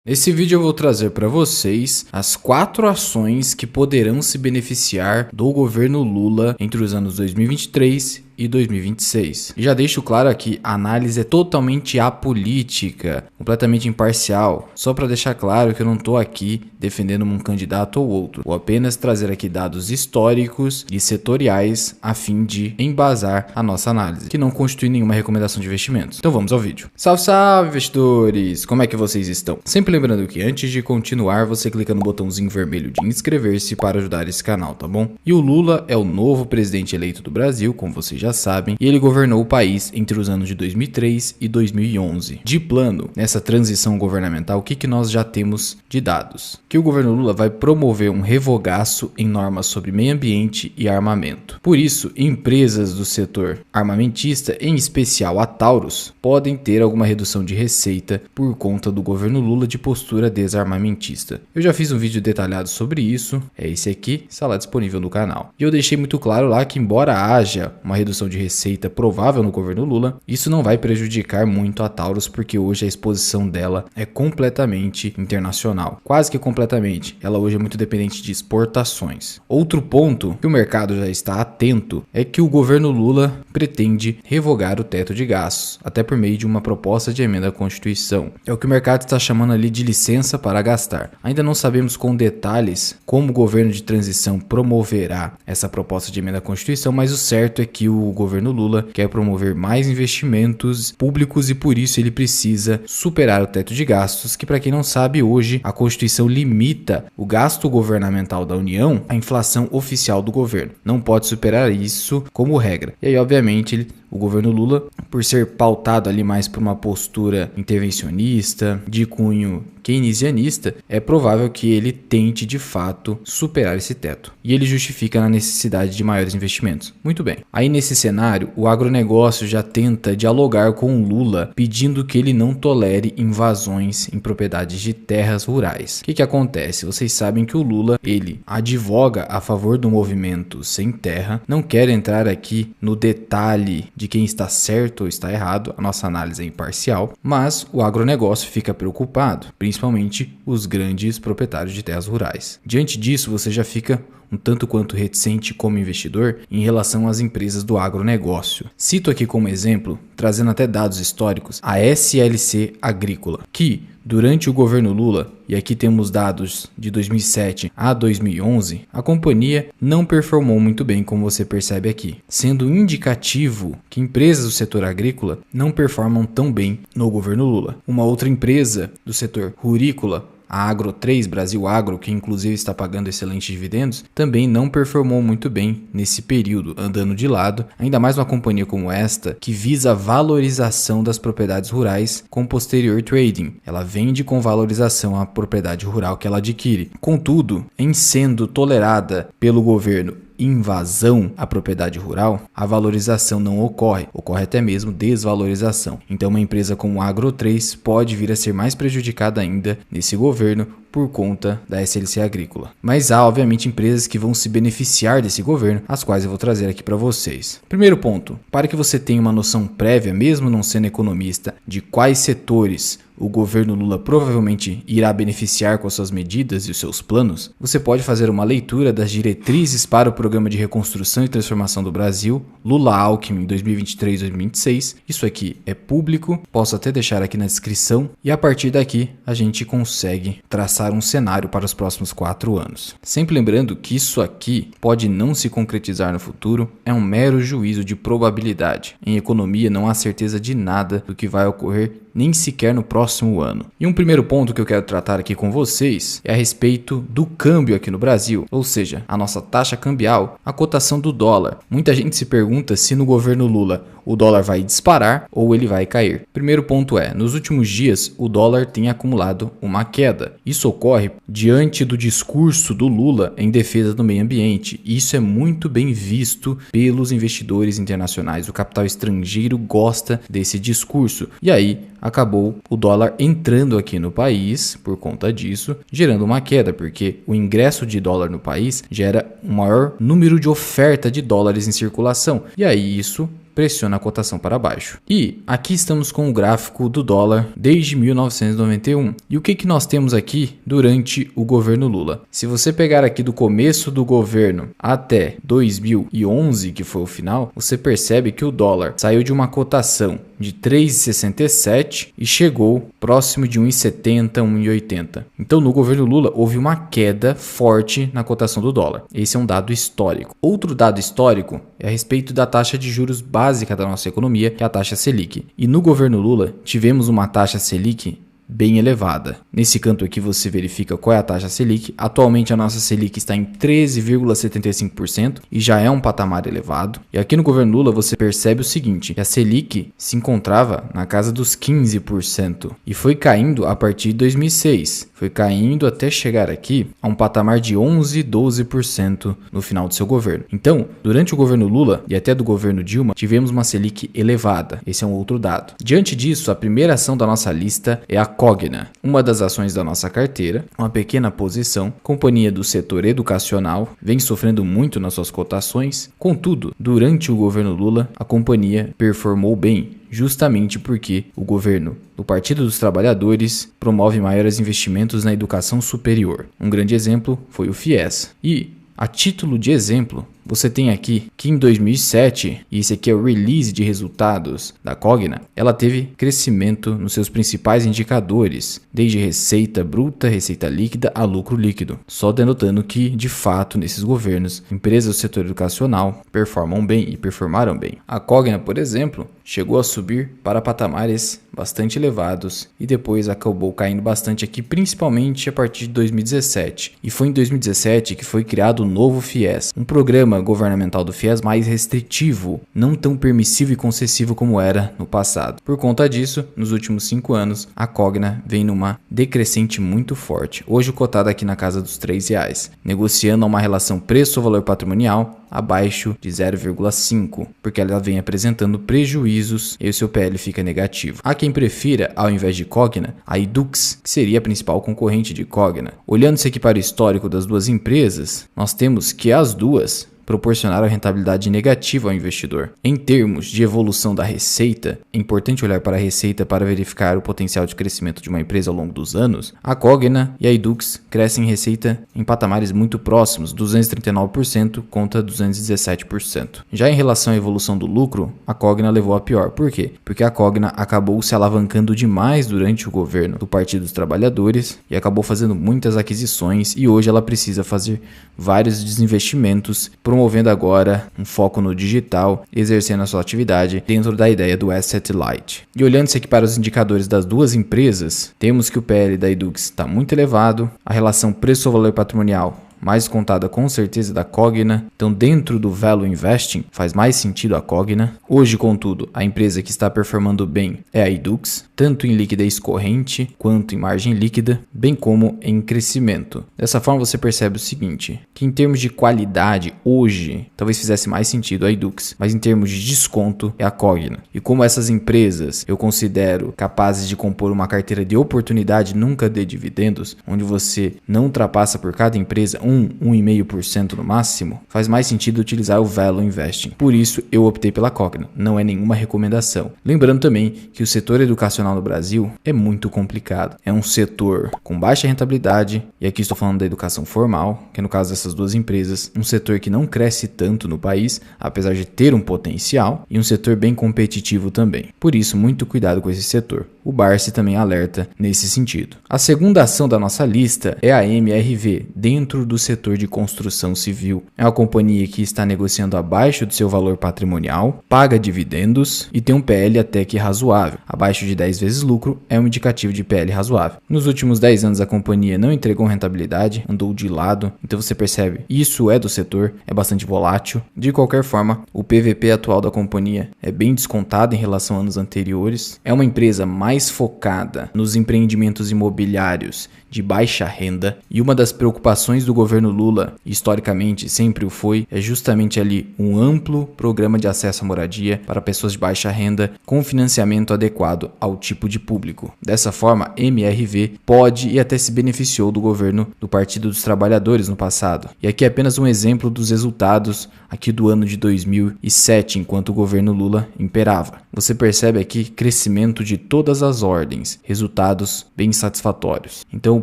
Nesse vídeo eu vou trazer para vocês as 4 ações que poderão se beneficiar do governo Lula entre os anos 2023 e 2026. E já deixo claro aqui, a análise é totalmente apolítica, completamente imparcial, só para deixar claro que eu não estou aqui defendendo um candidato ou outro, vou apenas trazer aqui dados históricos e setoriais a fim de embasar a nossa análise, que não constitui nenhuma recomendação de investimentos. Então vamos ao vídeo. Salve, salve, investidores! Como é que vocês estão? Sempre lembrando que antes de continuar, você clica no botãozinho vermelho de inscrever-se para ajudar esse canal, tá bom? E o Lula é o novo presidente eleito do Brasil, como vocês já sabem, e ele governou o país entre os anos de 2003 e 2011. De plano, nessa transição governamental, o que nós já temos de dados? Que o governo Lula vai promover um revogaço em normas sobre meio ambiente e armamento. Por isso, empresas do setor armamentista, em especial a Taurus, podem ter alguma redução de receita por conta do governo Lula de postura desarmamentista. Eu já fiz um vídeo detalhado sobre isso, é esse aqui, está lá disponível no canal. E eu deixei muito claro lá que, embora haja uma redução de receita provável no governo Lula, isso não vai prejudicar muito a Taurus, porque hoje a exposição dela é completamente internacional, quase que completamente. Ela hoje é muito dependente de exportações. Outro ponto que o mercado já está atento é que o governo Lula pretende revogar o teto de gastos, até por meio de uma proposta de emenda à Constituição. É o que o mercado está chamando ali de licença para gastar. Ainda não sabemos com detalhes como o governo de transição promoverá essa proposta de emenda à Constituição, mas o certo é que o governo Lula quer promover mais investimentos públicos e por isso ele precisa superar o teto de gastos, que, para quem não sabe, hoje a Constituição limita o gasto governamental da União à inflação oficial do governo. Não pode superar isso como regra. E aí, obviamente, o governo Lula, por ser pautado ali mais por uma postura intervencionista, de cunho keynesianista, é provável que ele tente de fato superar esse teto. E ele justifica na necessidade de maiores investimentos. Muito bem. Aí nesse cenário, o agronegócio já tenta dialogar com o Lula, pedindo que ele não tolere invasões em propriedades de terras rurais. O que acontece? Vocês sabem que o Lula, ele advoga a favor do movimento sem terra. Não quero entrar aqui no detalhe de quem está certo ou está errado, a nossa análise é imparcial, mas o agronegócio fica preocupado, principalmente os grandes proprietários de terras rurais. Diante disso, você já fica um tanto quanto reticente como investidor em relação às empresas do agronegócio. Cito aqui como exemplo, trazendo até dados históricos, a SLC Agrícola, que durante o governo Lula, e aqui temos dados de 2007 a 2011, a companhia não performou muito bem, como você percebe aqui, sendo indicativo que empresas do setor agrícola não performam tão bem no governo Lula. Uma outra empresa do setor rurícola, a Agro 3, Brasil Agro, que inclusive está pagando excelentes dividendos, também não performou muito bem nesse período, andando de lado, ainda mais uma companhia como esta, que visa a valorização das propriedades rurais com posterior trading. Ela vende com valorização a propriedade rural que ela adquire. Contudo, em sendo tolerada pelo governo invasão à propriedade rural, a valorização não ocorre até mesmo desvalorização. Então uma empresa como a Agro 3 pode vir a ser mais prejudicada ainda nesse governo por conta da SLC Agrícola. Mas há, obviamente, empresas que vão se beneficiar desse governo, as quais eu vou trazer aqui para vocês. Primeiro ponto, para que você tenha uma noção prévia, mesmo não sendo economista, de quais setores o governo Lula provavelmente irá beneficiar com as suas medidas e os seus planos, você pode fazer uma leitura das diretrizes para o Programa de Reconstrução e Transformação do Brasil, Lula-Alckmin 2023-2026. Isso aqui é público, posso até deixar aqui na descrição, e a partir daqui a gente consegue traçar um cenário para os próximos 4 anos. Sempre lembrando que isso aqui pode não se concretizar no futuro, é um mero juízo de probabilidade. Em economia não há certeza de nada do que vai ocorrer, nem sequer no próximo ano. E um primeiro ponto que eu quero tratar aqui com vocês é a respeito do câmbio aqui no Brasil, ou seja, a nossa taxa cambial, a cotação do dólar. Muita gente se pergunta se no governo Lula o dólar vai disparar ou ele vai cair. Primeiro ponto é, nos últimos dias o dólar tem acumulado uma queda. Isso ocorre diante do discurso do Lula em defesa do meio ambiente. Isso é muito bem visto pelos investidores internacionais. O capital estrangeiro gosta desse discurso. E aí acabou o dólar entrando aqui no país por conta disso, gerando uma queda, porque o ingresso de dólar no país gera um maior número de oferta de dólares em circulação. E aí isso pressiona a cotação para baixo. E aqui estamos com o gráfico do dólar desde 1991. E o que nós temos aqui durante o governo Lula? Se você pegar aqui do começo do governo até 2011, que foi o final, você percebe que o dólar saiu de uma cotação de 3,67 e chegou próximo de 1,70, 1,80. Então, no governo Lula, houve uma queda forte na cotação do dólar. Esse é um dado histórico. Outro dado histórico é a respeito da taxa de juros básica da nossa economia, que é a taxa Selic. E no governo Lula, tivemos uma taxa Selic bem elevada. Nesse canto aqui você verifica qual é a taxa Selic. Atualmente a nossa Selic está em 13,75% e já é um patamar elevado. E aqui no governo Lula você percebe o seguinte, que a Selic se encontrava na casa dos 15% e foi caindo a partir de 2006. Foi caindo até chegar aqui a um patamar de 11, 12% no final do seu governo. Então, durante o governo Lula e até do governo Dilma, tivemos uma Selic elevada. Esse é um outro dado. Diante disso, a primeira ação da nossa lista é a Cogna, uma das ações da nossa carteira, uma pequena posição, companhia do setor educacional, vem sofrendo muito nas suas cotações. Contudo, durante o governo Lula, a companhia performou bem, justamente porque o governo do Partido dos Trabalhadores promove maiores investimentos na educação superior. Um grande exemplo foi o FIES. E, a título de exemplo, você tem aqui que em 2007, e esse aqui é o release de resultados da Cogna, ela teve crescimento nos seus principais indicadores, desde receita bruta, receita líquida a lucro líquido. Só denotando que, de fato, nesses governos, empresas do setor educacional performam bem e performaram bem. A Cogna, por exemplo, chegou a subir para patamares bastante elevados e depois acabou caindo bastante aqui, principalmente a partir de 2017. E foi em 2017 que foi criado o novo FIES, um programa governamental do FIES mais restritivo, não tão permissivo e concessivo como era no passado. Por conta disso, nos últimos 5 anos, a Cogna vem numa decrescente muito forte, hoje cotada aqui na casa dos R$3, negociando a uma relação preço-valor patrimonial abaixo de 0,5, porque ela vem apresentando prejuízos e o seu PL fica negativo. Há quem prefira, ao invés de Cogna, a Yduqs, que seria a principal concorrente de Cogna. Olhando-se aqui para o histórico das duas empresas, nós temos que as duas proporcionaram rentabilidade negativa ao investidor. Em termos de evolução da receita, é importante olhar para a receita para verificar o potencial de crescimento de uma empresa ao longo dos anos. A Cogna e a Yduqs crescem em receita em patamares muito próximos, 239% contra 217%. Já em relação à evolução do lucro, a Cogna levou a pior. Por quê? Porque a Cogna acabou se alavancando demais durante o governo do Partido dos Trabalhadores e acabou fazendo muitas aquisições e hoje ela precisa fazer vários desinvestimentos, promovendo agora um foco no digital, exercendo a sua atividade dentro da ideia do Asset Light. E olhando-se aqui para os indicadores das duas empresas, temos que o PL da Yduqs está muito elevado, a relação preço-valor patrimonial mais contada com certeza da Cogna. Então, dentro do Value Investing, faz mais sentido a Cogna. Hoje, contudo, a empresa que está performando bem é a Yduqs, tanto em liquidez corrente quanto em margem líquida, bem como em crescimento. Dessa forma, você percebe o seguinte, que em termos de qualidade, hoje, talvez fizesse mais sentido a Yduqs, mas em termos de desconto, é a Cogna. E como essas empresas eu considero capazes de compor uma carteira de oportunidade nunca de dividendos, onde você não ultrapassa por cada empresa 1,5% no máximo, faz mais sentido utilizar o Value Investing. Por isso, eu optei pela Cogna. Não é nenhuma recomendação. Lembrando também que o setor educacional no Brasil é muito complicado. É um setor com baixa rentabilidade, e aqui estou falando da educação formal, que é no caso dessas duas empresas, um setor que não cresce tanto no país, apesar de ter um potencial, e um setor bem competitivo também. Por isso, muito cuidado com esse setor. O Barsi também alerta nesse sentido. A segunda ação da nossa lista é a MRV, dentro do setor de construção civil. É uma companhia que está negociando abaixo do seu valor patrimonial, paga dividendos e tem um PL até que razoável. Abaixo de 10 vezes lucro é um indicativo de PL razoável. Nos últimos 10 anos a companhia não entregou rentabilidade, andou de lado, então você percebe, isso é do setor, é bastante volátil. De qualquer forma, o PVP atual da companhia é bem descontado em relação a anos anteriores. É uma empresa mais focada nos empreendimentos imobiliários de baixa renda, e uma das preocupações do governo Lula, historicamente sempre o foi, é justamente ali um amplo programa de acesso à moradia para pessoas de baixa renda com financiamento adequado ao tipo tipo de público. Dessa forma, MRV pode e até se beneficiou do governo do Partido dos Trabalhadores no passado. E aqui é apenas um exemplo dos resultados aqui do ano de 2007, enquanto o governo Lula imperava. Você percebe aqui crescimento de todas as ordens, resultados bem satisfatórios. Então o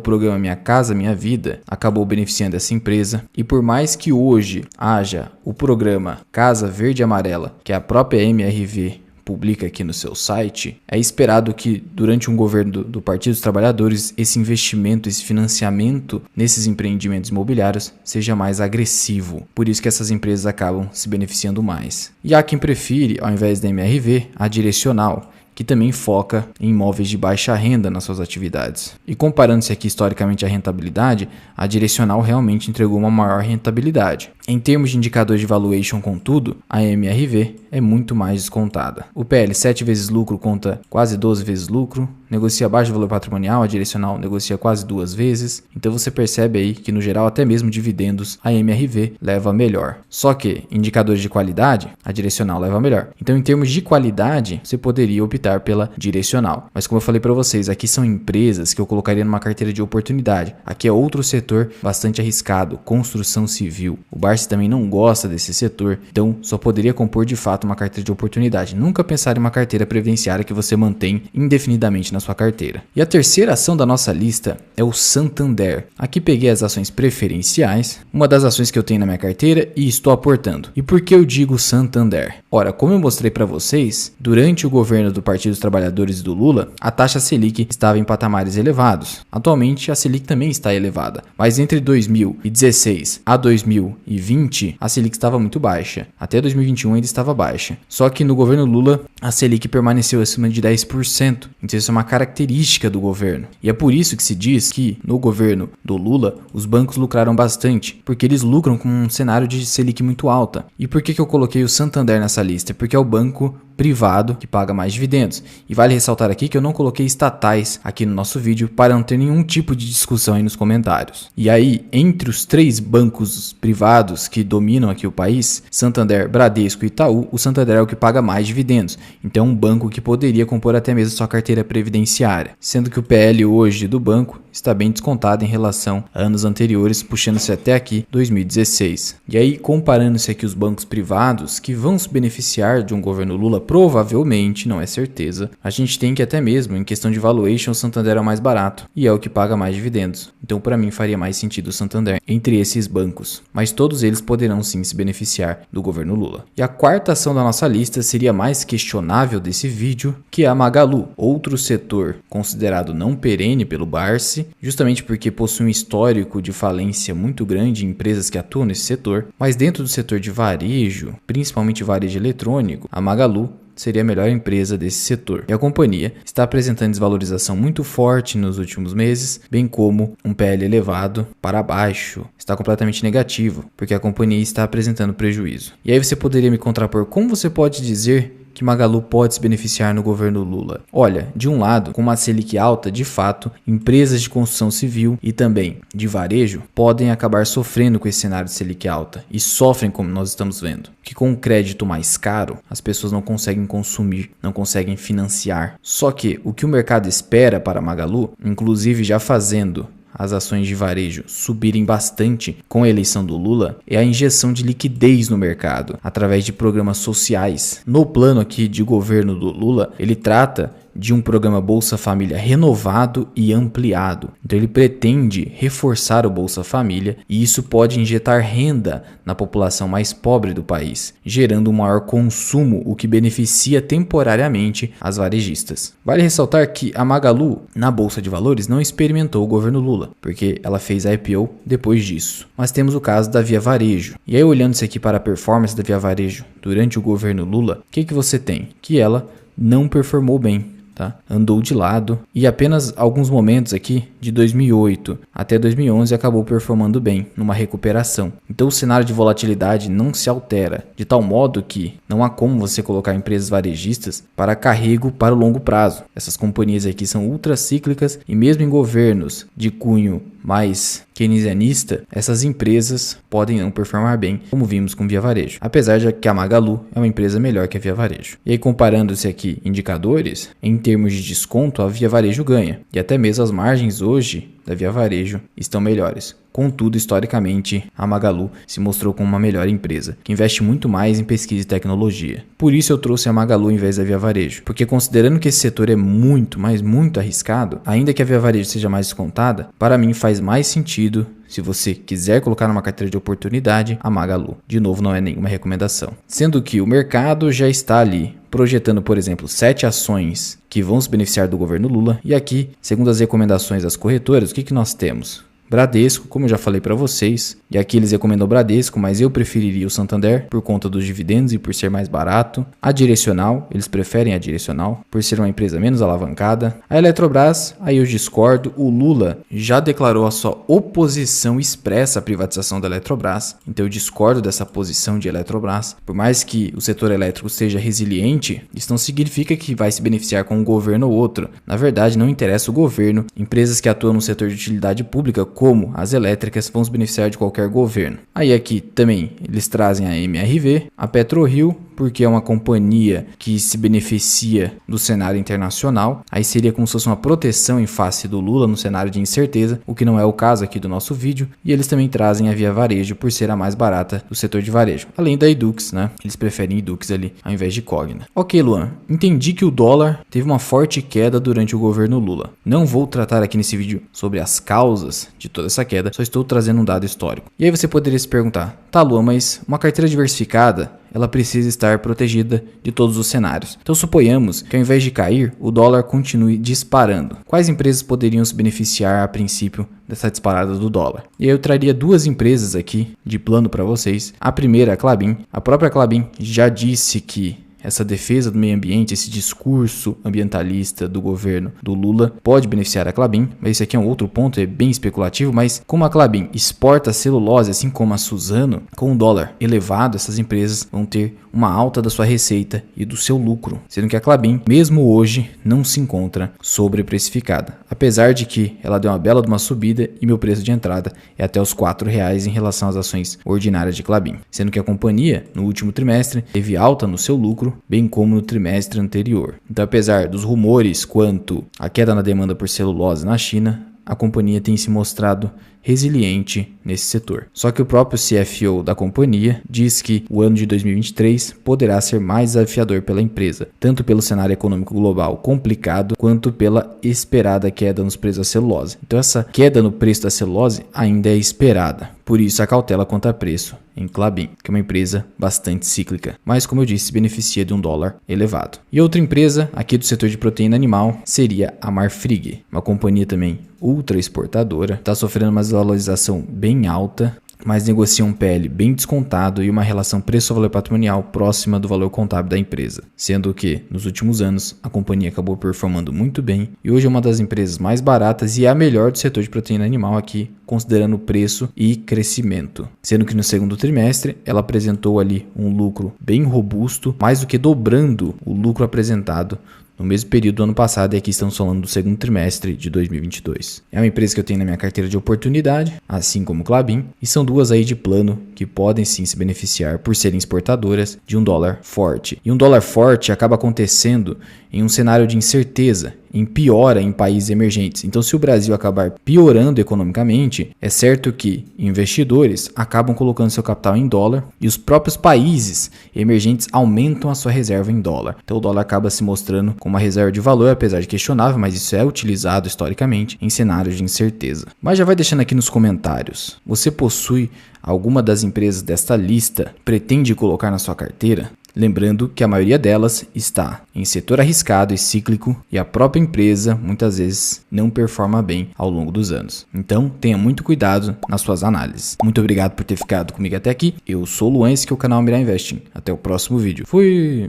programa Minha Casa Minha Vida acabou beneficiando essa empresa, e por mais que hoje haja o programa Casa Verde e Amarela, que a própria MRV publica aqui no seu site, é esperado que durante um governo do Partido dos Trabalhadores esse investimento, esse financiamento nesses empreendimentos imobiliários seja mais agressivo. Por isso que essas empresas acabam se beneficiando mais. E há quem prefere, ao invés da MRV, a Direcional, que também foca em imóveis de baixa renda nas suas atividades. E comparando-se aqui historicamente a rentabilidade, a Direcional realmente entregou uma maior rentabilidade. Em termos de indicadores de valuation, contudo, a MRV é muito mais descontada. O PL 7 vezes lucro conta quase 12 vezes lucro, negocia abaixo do valor patrimonial, a Direcional negocia quase 2 vezes. Então você percebe aí que no geral até mesmo dividendos a MRV leva melhor. Só que indicadores de qualidade, a Direcional leva melhor. Então em termos de qualidade, você poderia optar pela Direcional. Mas como eu falei para vocês, aqui são empresas que eu colocaria numa carteira de oportunidade. Aqui é outro setor bastante arriscado, construção civil. O Barsi também não gosta desse setor, então só poderia compor de fato uma carteira de oportunidade. Nunca pensar em uma carteira previdenciária que você mantém indefinidamente na sua carteira. E a terceira ação da nossa lista é o Santander. Aqui peguei as ações preferenciais, uma das ações que eu tenho na minha carteira e estou aportando. E por que eu digo Santander? Ora, como eu mostrei para vocês, durante o governo do Partido dos Trabalhadores do Lula, a taxa Selic estava em patamares elevados. Atualmente a Selic também está elevada, mas entre 2016 a 2020 a Selic estava muito baixa. Até 2021 ainda estava baixa. Só que no governo Lula a Selic permaneceu acima de 10%. Então isso é uma característica do governo. E é por isso que se diz que no governo do Lula os bancos lucraram bastante, porque eles lucram com um cenário de Selic muito alta. E por que eu coloquei o Santander nessa lista? Porque é o banco privado que paga mais dividendos. E vale ressaltar aqui que eu não coloquei estatais aqui no nosso vídeo para não ter nenhum tipo de discussão aí nos comentários. E aí, entre os 3 bancos privados que dominam aqui o país, Santander, Bradesco e Itaú, o Santander é o que paga mais dividendos. Então é um banco que poderia compor até mesmo sua carteira previdenciária, sendo que o PL hoje do banco está bem descontado em relação a anos anteriores, puxando-se até aqui 2016. E aí, comparando-se aqui os bancos privados que vão se beneficiar de um governo Lula, provavelmente, não é certeza, a gente tem que até mesmo, em questão de valuation, o Santander é o mais barato e é o que paga mais dividendos. Então, para mim, faria mais sentido o Santander entre esses bancos. Mas todos eles poderão sim se beneficiar do governo Lula. E a quarta ação da nossa lista seria mais questionável desse vídeo, que é a Magalu, outro setor considerado não perene pelo Barsi, justamente porque possui um histórico de falência muito grande em empresas que atuam nesse setor. Mas dentro do setor de varejo, principalmente varejo eletrônico, a Magalu seria a melhor empresa desse setor. E a companhia está apresentando desvalorização muito forte nos últimos meses, bem como um PL elevado para baixo. Está completamente negativo, porque a companhia está apresentando prejuízo. E aí você poderia me contrapor, como você pode dizer que Magalu pode se beneficiar no governo Lula? Olha, de um lado, com uma Selic alta, de fato, empresas de construção civil e também de varejo podem acabar sofrendo com esse cenário de Selic alta, e sofrem como nós estamos vendo, que com o crédito mais caro, as pessoas não conseguem consumir, não conseguem financiar. Só que o que o mercado espera para Magalu, inclusive já fazendo as ações de varejo subirem bastante com a eleição do Lula, é a injeção de liquidez no mercado através de programas sociais. No plano aqui de governo do Lula, ele trata de um programa Bolsa Família renovado e ampliado. Então ele pretende reforçar o Bolsa Família e isso pode injetar renda na população mais pobre do país, gerando um maior consumo, o que beneficia temporariamente as varejistas. Vale ressaltar que a Magalu, na Bolsa de Valores, não experimentou o governo Lula, porque ela fez a IPO depois disso. Mas temos o caso da Via Varejo. E aí, olhando-se aqui para a performance da Via Varejo durante o governo Lula, o que você tem? Que ela não performou bem. Tá? Andou de lado e apenas alguns momentos aqui de 2008 até 2011 acabou performando bem numa recuperação. Então o cenário de volatilidade não se altera, de tal modo que não há como você colocar empresas varejistas para carrego para o longo prazo. Essas companhias aqui são ultracíclicas e mesmo em governos de cunho mais keynesianista, essas empresas podem não performar bem, como vimos com Via Varejo. Apesar de que a Magalu é uma empresa melhor que a Via Varejo. E aí, comparando-se aqui indicadores, em termos de desconto, a Via Varejo ganha. E até mesmo as margens hoje da Via Varejo estão melhores. Contudo, historicamente, a Magalu se mostrou como uma melhor empresa, que investe muito mais em pesquisa e tecnologia. Por isso eu trouxe a Magalu em vez da Via Varejo, porque considerando que esse setor é muito, mas muito arriscado, ainda que a Via Varejo seja mais descontada, para mim faz mais sentido, se você quiser colocar numa carteira de oportunidade, a Magalu. De novo, não é nenhuma recomendação. Sendo que o mercado já está ali projetando, por exemplo, 7 ações que vão se beneficiar do governo Lula. E aqui, segundo as recomendações das corretoras, o que nós temos? Bradesco, como eu já falei para vocês, e aqui eles recomendam o Bradesco, mas eu preferiria o Santander por conta dos dividendos e por ser mais barato. A Direcional, eles preferem a Direcional por ser uma empresa menos alavancada. A Eletrobras, aí eu discordo, o Lula já declarou a sua oposição expressa à privatização da Eletrobras, então eu discordo dessa posição de Eletrobras. Por mais que o setor elétrico seja resiliente, isso não significa que vai se beneficiar com um governo ou outro. Na verdade, não interessa o governo, empresas que atuam no setor de utilidade pública, como as elétricas, vão se beneficiar de qualquer governo. Aí aqui também eles trazem a MRV, a PetroRio, porque é uma companhia que se beneficia do cenário internacional. Aí seria como se fosse uma proteção em face do Lula no cenário de incerteza, o que não é o caso aqui do nosso vídeo. E eles também trazem a Via Varejo por ser a mais barata do setor de varejo. Além da Edux, né? Eles preferem Edux ali ao invés de Cogna. Ok, Luan, entendi que o dólar teve uma forte queda durante o governo Lula. Não vou tratar aqui nesse vídeo sobre as causas de toda essa queda, só estou trazendo um dado histórico. E aí você poderia se perguntar, tá, Luan, mas uma carteira diversificada, ela precisa estar protegida de todos os cenários. Então suponhamos que ao invés de cair, o dólar continue disparando. Quais empresas poderiam se beneficiar a princípio dessa disparada do dólar? E aí eu traria duas empresas aqui de plano para vocês. A primeira, a Klabin. A própria Klabin já disse que essa defesa do meio ambiente, esse discurso ambientalista do governo do Lula pode beneficiar a Klabin, mas esse aqui é um outro ponto, é bem especulativo, mas como a Klabin exporta celulose, assim como a Suzano, com o dólar elevado, essas empresas vão ter uma alta da sua receita e do seu lucro, sendo que a Klabin, mesmo hoje, não se encontra sobreprecificada, apesar de que ela deu uma bela de uma subida e meu preço de entrada é até os R$4 em relação às ações ordinárias de Klabin, sendo que a companhia, no último trimestre, teve alta no seu lucro, bem como no trimestre anterior. Então, apesar dos rumores quanto à queda na demanda por celulose na China, a companhia tem se mostrado resiliente nesse setor. Só que o próprio CFO da companhia diz que o ano de 2023 poderá ser mais desafiador pela empresa, tanto pelo cenário econômico global complicado, quanto pela esperada queda nos preços da celulose. Então essa queda no preço da celulose ainda é esperada, por isso a cautela quanto a preço em Klabin, que é uma empresa bastante cíclica, mas como eu disse, se beneficia de um dólar elevado. E outra empresa aqui do setor de proteína animal seria a Marfrig, uma companhia também ultra exportadora, está sofrendo uma desvalorização bem alta, mas negocia um PL bem descontado e uma relação preço-valor patrimonial próxima do valor contábil da empresa, sendo que nos últimos anos a companhia acabou performando muito bem e hoje é uma das empresas mais baratas e é a melhor do setor de proteína animal aqui, considerando o preço e crescimento, sendo que no segundo trimestre ela apresentou ali um lucro bem robusto, mais do que dobrando o lucro apresentado no mesmo período do ano passado, e aqui estamos falando do segundo trimestre de 2022. É uma empresa que eu tenho na minha carteira de oportunidade, assim como Klabin, e são duas aí de plano que podem sim se beneficiar por serem exportadoras de um dólar forte. E um dólar forte acaba acontecendo em um cenário de incerteza, em piora em países emergentes. Então, se o Brasil acabar piorando economicamente, é certo que investidores acabam colocando seu capital em dólar e os próprios países emergentes aumentam a sua reserva em dólar. Então, o dólar acaba se mostrando como uma reserva de valor, apesar de questionável, mas isso é utilizado historicamente em cenários de incerteza. Mas já vai deixando aqui nos comentários, você possui alguma das empresas desta lista, pretende colocar na sua carteira? Lembrando que a maioria delas está em setor arriscado e cíclico e a própria empresa muitas vezes não performa bem ao longo dos anos. Então tenha muito cuidado nas suas análises. Muito obrigado por ter ficado comigo até aqui. Eu sou o Luan, esse que é o canal Mirai Investing. Até o próximo vídeo. Fui!